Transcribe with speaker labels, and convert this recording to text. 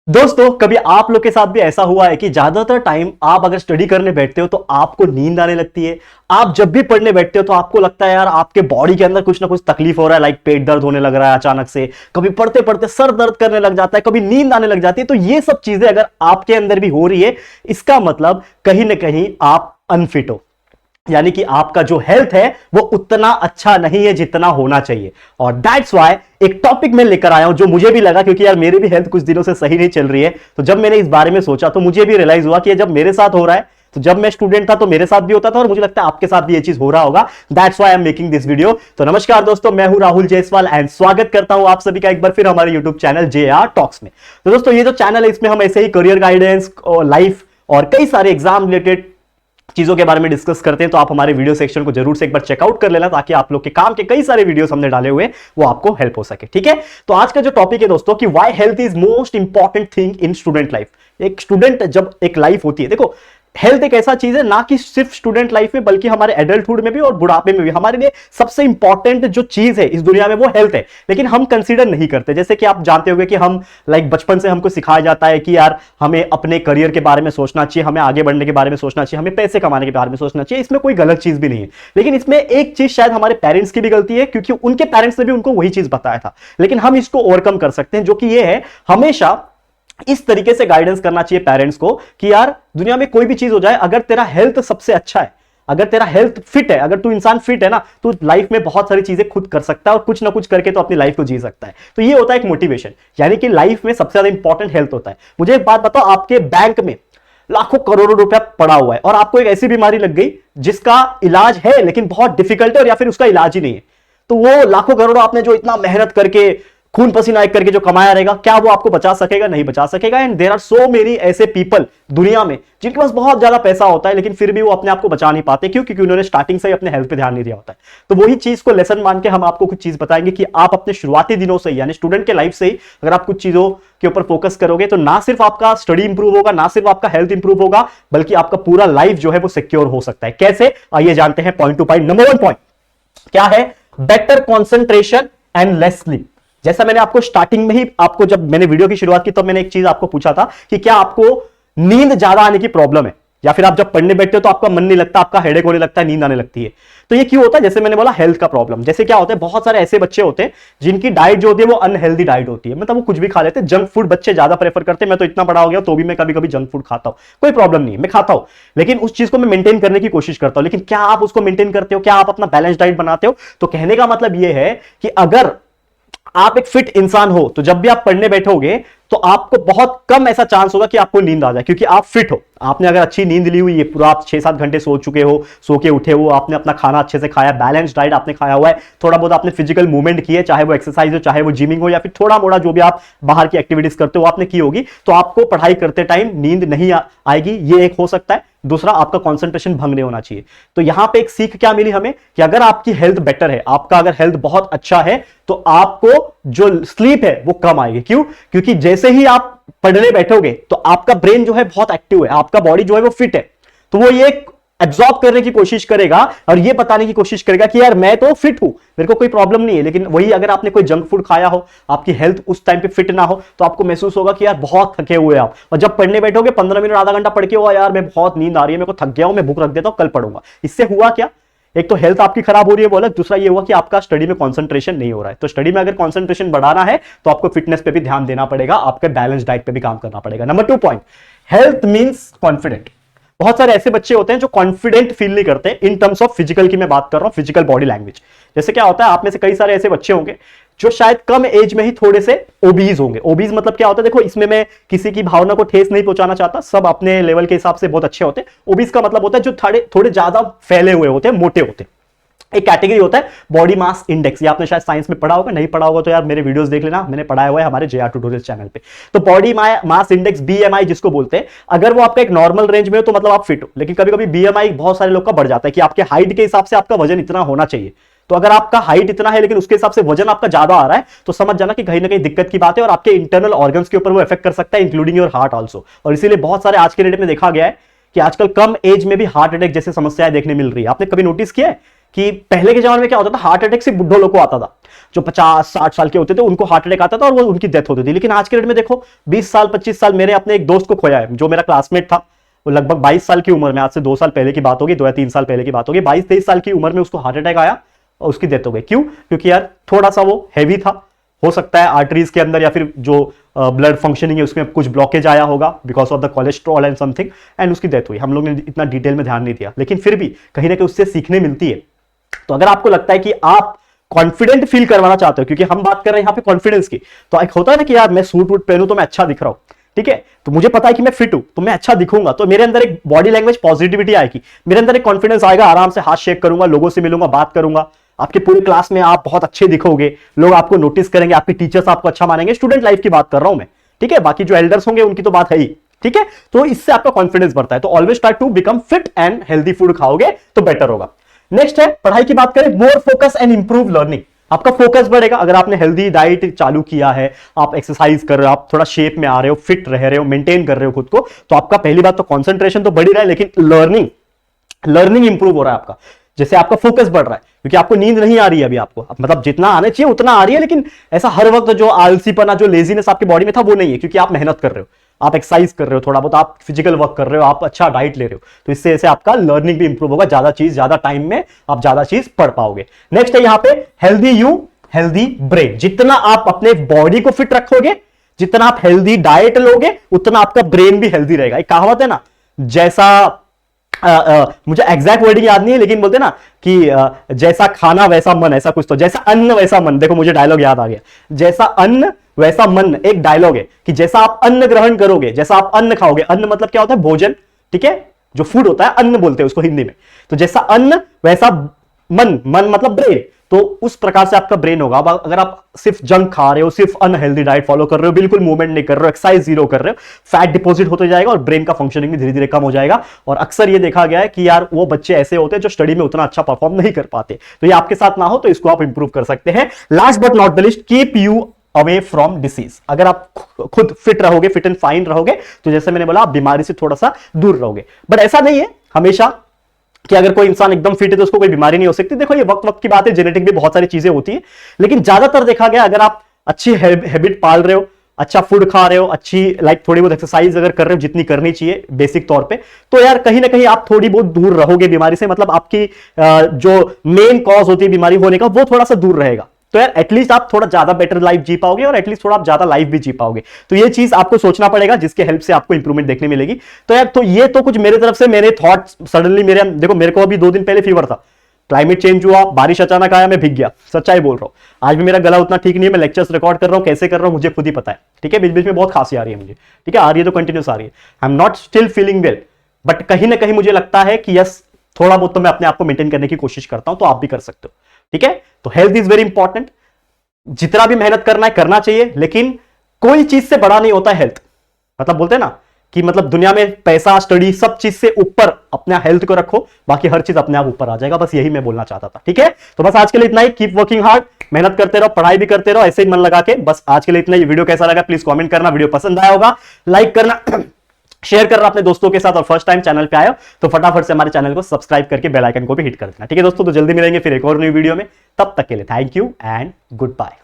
Speaker 1: दोस्तों, कभी आप लोग के साथ भी ऐसा हुआ है कि ज्यादातर टाइम आप अगर स्टडी करने बैठते हो तो आपको नींद आने लगती है। आप जब भी पढ़ने बैठते हो तो आपको लगता है यार आपके बॉडी के अंदर कुछ ना कुछ तकलीफ हो रहा है, लाइक पेट दर्द होने लग रहा है अचानक से, कभी पढ़ते पढ़ते सर दर्द करने लग जाता है, कभी नींद आने लग जाती है। तो ये सब चीजें अगर आपके अंदर भी हो रही है, इसका मतलब कहीं ना कहीं आप अनफिट हो, यानी कि आपका जो हेल्थ है वो उतना अच्छा नहीं है जितना होना चाहिए। और दैट्स वाई एक टॉपिक मैं लेकर आया हूं जो मुझे भी लगा, क्योंकि यार मेरी भी हेल्थ कुछ दिनों से सही नहीं चल रही है। तो जब मैंने इस बारे में सोचा तो मुझे भी रियलाइज हुआ कि जब मेरे साथ हो रहा है तो जब मैं स्टूडेंट था तो मेरे साथ भी होता था, और मुझे लगता है आपके साथ भी ये चीज हो रहा होगा। That's why I am making this video. तो नमस्कार दोस्तों, मैं हूं राहुल जायसवाल एंड स्वागत करता हूं आप सभी का एक बार फिर हमारे यूट्यूब चैनल JR टॉक्स में। तो दोस्तों, ये जो चैनल है इसमें हम ऐसे ही करियर गाइडेंस और लाइफ और कई सारे एग्जाम रिलेटेड चीजों के बारे में डिस्कस करते हैं। तो आप हमारे वीडियो सेक्शन को जरूर से एक बार चेकआउट कर लेना, ताकि आप लोग के काम के कई सारे वीडियोस हमने डाले हुए वो आपको हेल्प हो सके। ठीक है, तो आज का जो टॉपिक है दोस्तों कि why health is most important thing in student life. एक स्टूडेंट जब एक लाइफ होती है, देखो हेल्थ एक ऐसा चीज है ना कि सिर्फ स्टूडेंट लाइफ में बल्कि हमारे एडल्टहुड में भी और बुढ़ापे में भी हमारे लिए सबसे इंपॉर्टेंट जो चीज है इस दुनिया में वो हेल्थ है। लेकिन हम कंसीडर नहीं करते। जैसे कि आप जानते होंगे कि हम लाइक बचपन से हमको सिखाया जाता है कि यार हमें अपने करियर के बारे में सोचना चाहिए, हमें आगे बढ़ने के बारे में सोचना चाहिए, हमें पैसे कमाने के बारे में सोचना चाहिए। इसमें कोई गलत चीज भी नहीं है, लेकिन इसमें एक चीज शायद हमारे पेरेंट्स की भी गलती है, क्योंकि उनके पेरेंट्स ने भी उनको वही चीज बताया था। लेकिन हम इसको ओवरकम कर सकते हैं, जो कि ये है हमेशा इस तरीके से गाइडेंस करना चाहिए पेरेंट्स को कि यार दुनिया में कोई भी चीज हो जाए, अगर तेरा हेल्थ सबसे अच्छा है, अगर तेरा हेल्थ फिट है, अगर तू इंसान फिट है ना, तो लाइफ में बहुत सारी चीजें खुद कर सकता है और कुछ ना कुछ करके तो अपनी लाइफ को जी सकता है। तो ये होता है एक मोटिवेशन, यानी कि लाइफ में सबसे ज्यादा इंपॉर्टेंट हेल्थ होता है। मुझे एक बात बताओ, आपके बैंक में लाखों करोड़ों रुपया पड़ा हुआ है और आपको एक ऐसी बीमारी लग गई जिसका इलाज है लेकिन बहुत डिफिकल्ट है, और या फिर उसका इलाज ही नहीं है, तो वो लाखों करोड़ों आपने जो इतना मेहनत करके खून पसीना एक करके जो कमाया रहेगा, क्या वो आपको बचा सकेगा? नहीं बचा सकेगा। And there are so many ऐसे पीपल दुनिया में जिनके पास बहुत ज्यादा पैसा होता है लेकिन फिर भी वो अपने आप को बचा नहीं पाते। क्यों? क्योंकि उन्होंने स्टार्टिंग से ही अपने हेल्थ पे ध्यान नहीं दिया होता है। तो वही चीज को लेसन मान के हम आपको कुछ चीज बताएंगे कि आप अपने शुरुआती दिनों से यानी स्टूडेंट के लाइफ से ही अगर आप कुछ चीजों के ऊपर फोकस करोगे तो ना सिर्फ आपका स्टडी इंप्रूव होगा, ना सिर्फ आपका हेल्थ इंप्रूव होगा, बल्कि आपका पूरा लाइफ जो है वो सिक्योर हो सकता है। कैसे? आइए जानते हैं point two point. Number 1 point क्या है? Better concentration and less sleep. जैसा मैंने आपको स्टार्टिंग में ही आपको जब मैंने वीडियो की शुरुआत की तो मैंने एक चीज आपको पूछा था कि क्या आपको नींद ज्यादा आने की प्रॉब्लम है, या फिर आप जब पढ़ने बैठते हो तो आपका मन नहीं लगता, आपका हेडेक होने लगता है, नींद आने लगती है। तो ये क्यों होता है? जैसे मैंने बोला हेल्थ का प्रॉब्लम। जैसे क्या होता है, बहुत सारे ऐसे बच्चे होते हैं जिनकी डाइट जो होती है वो अनहेल्दी डाइट होती है, मतलब वो कुछ भी खा लेते हैं। जंक फूड बच्चे ज्यादा प्रेफर करते हैं। मैं तो इतना बड़ा हो गया तो भी मैं कभी कभी जंक फूड खाता हूं, कोई प्रॉब्लम नहीं है, मैं खाता हूं, लेकिन उस चीज को मैं मेंटेन करने की कोशिश करता हूं। लेकिन क्या आप उसको मेंटेन करते हो? क्या आप अपना बैलेंस डाइट बनाते हो? तो कहने का मतलब यह है कि अगर आप एक फिट इंसान हो तो जब भी आप पढ़ने बैठोगे तो आपको बहुत कम ऐसा चांस होगा कि आपको नींद आ जाए, क्योंकि आप फिट हो। आपने अगर अच्छी नींद ली हुई है, पूरा आप 6-7 घंटे सो चुके हो, सो के उठे हो, आपने अपना खाना अच्छे से खाया, बैलेंस डाइट आपने खाया हुआ है, थोड़ा बहुत आपने फिजिकल मूवमेंट की है, चाहे वो एक्सरसाइज हो, चाहे वो जिमिंग हो, या फिर थोड़ा मोड़ा जो भी आप बाहर की एक्टिविटीज करते हो आपने की होगी, तो आपको पढ़ाई करते टाइम नींद नहीं आएगी। ये एक हो सकता है। दूसरा, आपका कंसंट्रेशन भंग नहीं होना चाहिए। तो यहां पे एक सीख क्या मिली हमें कि अगर आपकी हेल्थ बेटर है, आपका अगर हेल्थ बहुत अच्छा है, तो आपको जो स्लीप है वो कम आएगी। क्यों? क्योंकि जैसे ही आप पढ़ने बैठोगे तो आपका ब्रेन जो है बहुत एक्टिव है, आपका बॉडी जो है वो फिट है, तो वो ये एब्जॉर्ब करने की कोशिश करेगा और ये बताने की कोशिश करेगा कि यार मैं तो फिट हूं, मेरे को कोई प्रॉब्लम नहीं है। लेकिन वही अगर आपने कोई जंक फूड खाया हो, आपकी हेल्थ उस टाइम पे फिट ना हो, तो आपको महसूस होगा कि यार बहुत थके हुए आप, और जब पढ़ने बैठोगे 15 मिनट आधा घंटा पढ़ के हुआ यार मैं बहुत नींद आ रही है, मेरे को थक गया हूं, मैं बुक रख देता हूं, कल पढ़ूंगा। इससे हुआ क्या? एक तो हेल्थ आपकी खराब हो रही है वो अलग, दूसरा ये हुआ कि आपका स्टडी में कंसंट्रेशन नहीं हो रहा है। तो स्टडी में अगर कंसंट्रेशन बढ़ाना है तो आपको फिटनेस पे भी ध्यान देना पड़ेगा, आपके बैलेंस डाइट पे भी काम करना पड़ेगा। Number 2 point, health means confident. बहुत सारे ऐसे बच्चे होते हैं जो कॉन्फिडेंट फील नहीं करते इन टर्म्स ऑफ फिजिकल की मैं बात कर रहा हूं, फिजिकल बॉडी लैंग्वेज। जैसे क्या होता है, आप में से कई सारे ऐसे बच्चे होंगे जो शायद कम एज में ही थोड़े से ओबीज होंगे। ओबीज मतलब क्या होता है? देखो, इसमें मैं किसी की भावना को ठेस नहीं पहुंचाना चाहता, सब अपने लेवल के हिसाब से बहुत अच्छे होते हैं। ओबीज का मतलब होता है जो थोड़े ज्यादा फैले हुए होते हैं, मोटे होते हैं। एक कैटेगरी होता है बॉडी मास इंडेक्स, ये आपने शायद साइंस में पढ़ा होगा, नहीं पढ़ा होगा तो यार मेरे वीडियोस देख लेना, मैंने पढ़ाया हुआ है हमारे JR ट्यूटोरियल्स चैनल पे। तो बॉडी मास इंडेक्स BMI जिसको बोलते हैं, अगर वो आपका एक नॉर्मल रेंज में हो तो मतलब आप फिट हो। लेकिन कभी कभी BMI बहुत सारे लोग का बढ़ जाता है कि आपके हाइट के हिसाब से आपका वजन इतना होना चाहिए। तो अगर आपका हाइट इतना है लेकिन उसके हिसाब से वजन आपका ज्यादा आ रहा है, तो समझ जाना कि कहीं ना कहीं दिक्कत की बात है, और आपके इंटरनल ऑर्गन्स के ऊपर वो इफेक्ट कर सकता है, इंक्लूडिंग योर हार्ट आल्सो। और इसीलिए बहुत सारे आज के डेट में देखा गया है कि आजकल कम एज में भी हार्ट अटैक जैसी समस्याएं देखने मिल रही है। आपने कभी नोटिस किया है कि पहले के जमाने में क्या होता था, हार्ट अटैक सिर्फ बुढ़ों लोग को आता था, जो 50-60 साल के होते थे उनको हार्ट अटैक आता था और वो उनकी डेथ होती थी। लेकिन आज के डेट में देखो 20 साल 25 साल, मेरे अपने एक दोस्त को खोया है जो मेरा क्लासमेट था, वो लगभग 22 साल की उम्र में, आज से 2 साल पहले की बात होगी, 2 या 3 साल पहले की बात होगी, 22-23 साल की उम्र में उसको हार्ट अटैक आया और उसकी डेथ हो गई। क्यों? क्योंकि यार थोड़ा सा वो हैवी था, हो सकता है आर्टरीज के अंदर या फिर जो ब्लड फंक्शनिंग है उसमें कुछ ब्लॉकेज आया होगा because of the cholesterol and something, and उसकी डेथ हुई। हम लोग ने इतना डिटेल में ध्यान नहीं दिया, लेकिन फिर भी कहीं ना कहीं उससे सीखने मिलती है। तो अगर आपको लगता है कि आप कॉन्फिडेंट फील करवाना चाहते हो, क्योंकि हम बात कर रहे हैं यहां पे कॉन्फिडेंस की, तो एक होता है ना कि यार मैं सूट वूट पहनूं तो मैं अच्छा दिख रहा हूं, ठीक है, तो मुझे पता है कि मैं फिट हूं तो मैं अच्छा दिखूंगा, तो मेरे अंदर एक बॉडी लैंग्वेज पॉजिटिविटी आएगी, मेरे अंदर एक कॉन्फिडेंस आएगा, आराम से हाथ शेक करूंगा, लोगों से मिलूंगा, बात करूंगा, आपके पूरे क्लास में आप बहुत अच्छे दिखोगे, लोग आपको नोटिस करेंगे, आपके टीचर्स आपको अच्छा मानेंगे। स्टूडेंट लाइफ की बात कर रहा हूं मैं, ठीक है, बाकी जो एल्डर्स होंगे उनकी तो बात है ही, ठीक है, तो इससे आपका कॉन्फिडेंस बढ़ता है। तो always try to become fit and healthy food खाओगे तो बेटर होगा। नेक्स्ट है पढ़ाई की बात करें, more focus and improve learning. आपका फोकस बढ़ेगा अगर आपने हेल्दी डाइट चालू किया है, आप एक्सरसाइज कर रहे हो, आप थोड़ा शेप में आ रहे हो, फिट रह रहे हो, मेंटेन कर रहे हो खुद को, तो आपका पहली बात तो कंसंट्रेशन तो बढ़ ही रहा है, लेकिन लर्निंग इंप्रूव हो रहा है आपका। जैसे आपका फोकस बढ़ रहा है क्योंकि आपको नींद नहीं आ रही है अभी, आपको मतलब जितना आना चाहिए उतना आ रही है, लेकिन ऐसा हर वक्त जो आलसीपना, जो लेजीनेस आपकी बॉडी में था वो नहीं है, क्योंकि आप मेहनत कर रहे हो, आप एक्सरसाइज कर रहे हो, थोड़ा बहुत आप फिजिकल वर्क कर रहे हो, आप अच्छा डाइट ले रहे हो, तो इससे ऐसे आपका लर्निंग भी इंप्रूव होगा, ज्यादा चीज ज्यादा टाइम में आप ज्यादा चीज पढ़ पाओगे। नेक्स्ट है यहाँ पे हेल्दी यू हेल्दी ब्रेन। जितना आप अपने बॉडी को फिट रखोगे, जितना आप हेल्दी डाइट लोगे, उतना आपका ब्रेन भी हेल्दी रहेगा। एक कहावत है ना, जैसा मुझे एग्जैक्ट वर्डिंग याद नहीं है, लेकिन बोलते ना कि जैसा खाना वैसा मन, ऐसा कुछ, तो जैसा अन्न वैसा मन। देखो मुझे डायलॉग याद आ गया, जैसा अन्न वैसा मन, एक डायलॉग है कि जैसा आप अन्न ग्रहण करोगे, जैसा आप अन्न खाओगे, अन्न मतलब क्या होता है, भोजन, ठीक है, जो फूड होता है अन्न बोलते हैं उसको हिंदी में, तो जैसा अन्न वैसा मन, मन मतलब ब्रेन, तो उस प्रकार से आपका ब्रेन होगा। अब अगर आप सिर्फ जंक खा रहे हो, सिर्फ अनहेल्दी डाइट फॉलो कर रहे हो, बिल्कुल मूवमेंट नहीं कर रहे हो, एक्सरसाइज जीरो कर रहे हो, फैट डिपॉजिट होते जाएगा और ब्रेन का फंक्शनिंग भी धीरे धीरे कम हो जाएगा। और अक्सर ये देखा गया है कि यार वो बच्चे ऐसे होते हैं जो स्टडी में उतना अच्छा परफॉर्म नहीं कर पाते, तो ये आपके साथ ना हो तो इसको आप इंप्रूव कर सकते हैं। Last but not the list, keep you away from disease. अगर आप खुद फिट रहोगे, फिट एंड फाइन रहोगे, तो जैसे मैंने बोला आप बीमारी से थोड़ा सा दूर रहोगे। बट ऐसा नहीं है हमेशा कि अगर कोई इंसान एकदम फिट है तो उसको कोई बीमारी नहीं हो सकती। देखो ये वक्त वक्त की बात है, जेनेटिक भी बहुत सारी चीजें होती है, लेकिन ज्यादातर देखा गया अगर आप अच्छी हैबिट पाल रहे हो, अच्छा फूड खा रहे हो, अच्छी थोड़ी बहुत एक्सरसाइज अगर कर रहे हो जितनी करनी चाहिए बेसिक तौर पे, तो यार कहीं ना कहीं आप थोड़ी बहुत दूर रहोगे बीमारी से। मतलब आपकी जो मेन कॉज होती है बीमारी होने का वो थोड़ा सा दूर रहेगा, तो यार एटलीस्ट आप थोड़ा ज्यादा बेटर लाइफ जी पाओगे और एटलीस्ट थोड़ा आप ज्यादा लाइफ भी जी पाओगे। तो ये चीज आपको सोचना पड़ेगा, जिसके हेल्प से आपको इंप्रूवमेंट देखने मिलेगी। तो यार तो ये तो कुछ मेरे तरफ से मेरे थॉट्स सडनली मेरे, देखो मेरे को अभी 2 दिन पहले फीवर था, क्लाइमेट चेंज हुआ, बारिश अचानक आया, मैं भीग गया, सच्चाई बोल रहा हूं। आज भी मेरा गला उतना ठीक नहीं है, मैं लेक्चर्स रिकॉर्ड कर रहा हूं, कैसे कर रहा हूं मुझे खुद ही पता है, ठीक है, बीच बीच में बहुत खांसी आ रही है मुझे, ठीक है, आ रही है तो कंटिन्यूस आ रही है, I am not still feeling well, but कहीं ना कहीं मुझे लगता है कि यस थोड़ा बहुत तो मैं अपने आप को मेंटेन करने की कोशिश करता हूं, तो आप भी कर सकते हो, ठीक है। तो हेल्थ इज वेरी इंपॉर्टेंट, जितना भी मेहनत करना है करना चाहिए, लेकिन कोई चीज से बड़ा नहीं होता हेल्थ। मतलब बोलते हैं ना कि मतलब दुनिया में पैसा, स्टडी, सब चीज से ऊपर अपने हेल्थ को रखो, बाकी हर चीज अपने आप ऊपर आ जाएगा। बस यही मैं बोलना चाहता था, ठीक है। तो बस आज के लिए इतना ही, कीप वर्किंग हार्ड, मेहनत करते रहो, पढ़ाई भी करते रहो, ऐसे ही मन लगा के। बस आज के लिए इतना ही। वीडियो कैसा लगा प्लीज कमेंट करना, वीडियो पसंद आया होगा लाइक करना, शेयर करना अपने दोस्तों के साथ, और फर्स्ट टाइम चैनल पे आए हो तो फटाफट से हमारे चैनल को सब्सक्राइब करके बेल आइकन को भी हिट कर देना, ठीक है दोस्तों। तो जल्दी मिलेंगे फिर एक और न्यू वीडियो में, तब तक के लिए thank you and good bye.